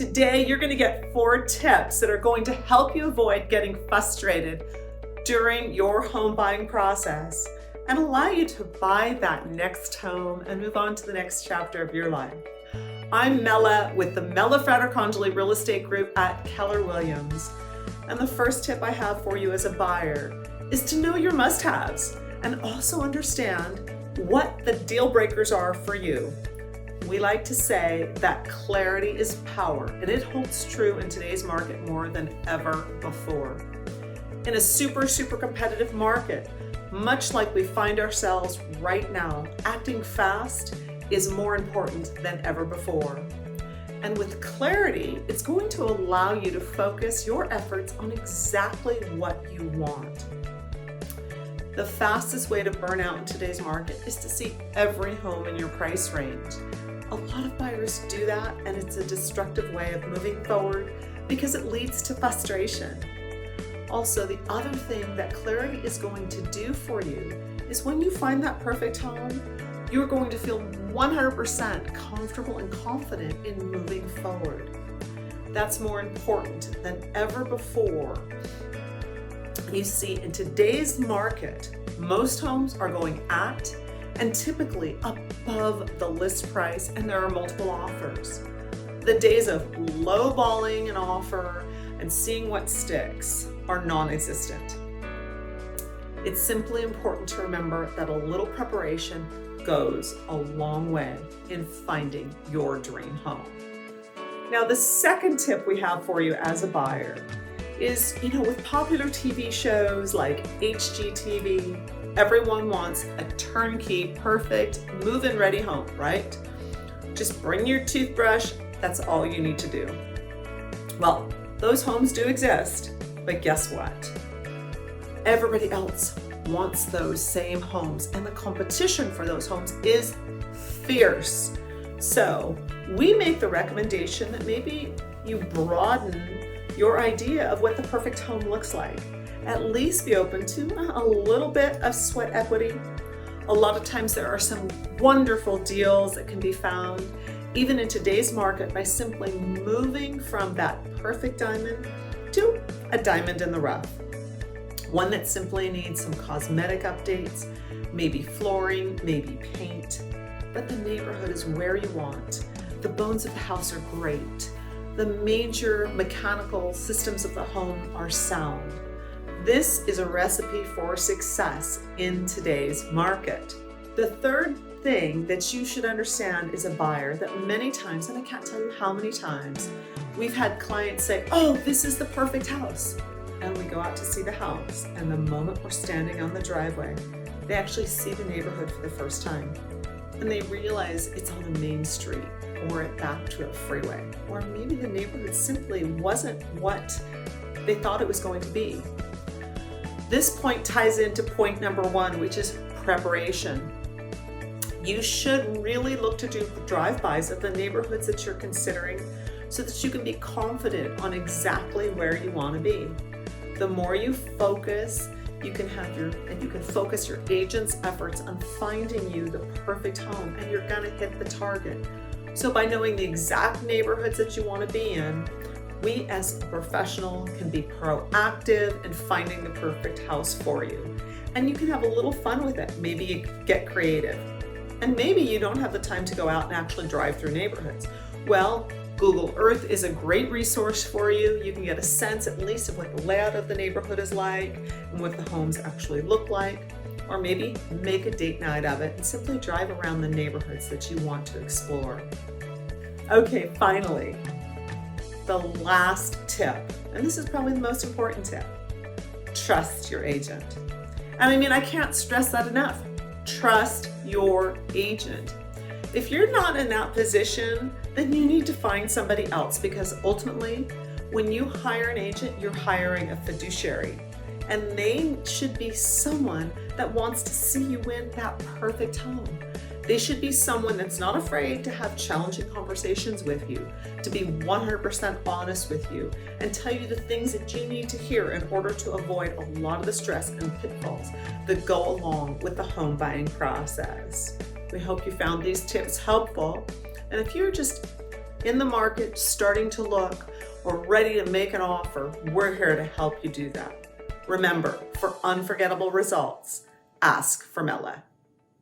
Today, you're going to get 4 tips that are going to help you avoid getting frustrated during your home buying process and allow you to buy that next home and move on to the next chapter of your life. I'm Mela with the Mela Frater Real Estate Group at Keller Williams. And the first tip I have for you as a buyer is to know your must-haves and also understand what the deal breakers are for you. We like to say that clarity is power, and it holds true in today's market more than ever before. In a super competitive market, much like we find ourselves right now, acting fast is more important than ever before. And with clarity, it's going to allow you to focus your efforts on exactly what you want. The fastest way to burn out in today's market is to see every home in your price range. A lot of buyers do that, and it's a destructive way of moving forward because it leads to frustration. Also, the other thing that clarity is going to do for you is when you find that perfect home, you're going to feel 100% comfortable and confident in moving forward. That's more important than ever before. You see, in today's market, most homes are going at and typically above the list price, and there are multiple offers. The days of lowballing an offer and seeing what sticks are non-existent. It's simply important to remember that a little preparation goes a long way in finding your dream home. Now, the second tip we have for you as a buyer is, with popular TV shows like HGTV, everyone wants a turnkey, perfect, move-in ready home, right? Just bring your toothbrush, that's all you need to do. Well, those homes do exist, but guess what? Everybody else wants those same homes, and the competition for those homes is fierce. So we make the recommendation that maybe you broaden your idea of what the perfect home looks like. At least be open to a little bit of sweat equity. A lot of times there are some wonderful deals that can be found, even in today's market, by simply moving from that perfect diamond to a diamond in the rough. One that simply needs some cosmetic updates, maybe flooring, maybe paint, but the neighborhood is where you want. The bones of the house are great. The major mechanical systems of the home are sound. This is a recipe for success in today's market. The third thing that you should understand as a buyer, that many times, and I can't tell you how many times, we've had clients say, "Oh, this is the perfect house." And we go out to see the house, and the moment we're standing on the driveway, they actually see the neighborhood for the first time. And they realize it's on a main street or back to a freeway, or maybe the neighborhood simply wasn't what they thought it was going to be. This point ties into point number 1, which is preparation. You should really look to do drive-bys of the neighborhoods that you're considering so that you can be confident on exactly where you want to be. The more you focus, you can focus your agent's efforts on finding you the perfect home, and you're going to hit the target. So by knowing the exact neighborhoods that you want to be in, we as a professional can be proactive in finding the perfect house for you. And you can have a little fun with it. Maybe you get creative. And maybe you don't have the time to go out and actually drive through neighborhoods. Well, Google Earth is a great resource for you. You can get a sense at least of what the layout of the neighborhood is like and what the homes actually look like. Or maybe make a date night of it and simply drive around the neighborhoods that you want to explore. Okay, finally, the last tip, and this is probably the most important tip: trust your agent. And I can't stress that enough. Trust your agent. If you're not in that position, then you need to find somebody else, because ultimately, when you hire an agent, you're hiring a fiduciary, and they should be someone that wants to see you in that perfect home. They should be someone that's not afraid to have challenging conversations with you, to be 100% honest with you, and tell you the things that you need to hear in order to avoid a lot of the stress and pitfalls that go along with the home buying process. We hope you found these tips helpful. And if you're just in the market, starting to look, or ready to make an offer, we're here to help you do that. Remember, for unforgettable results, ask for Mela.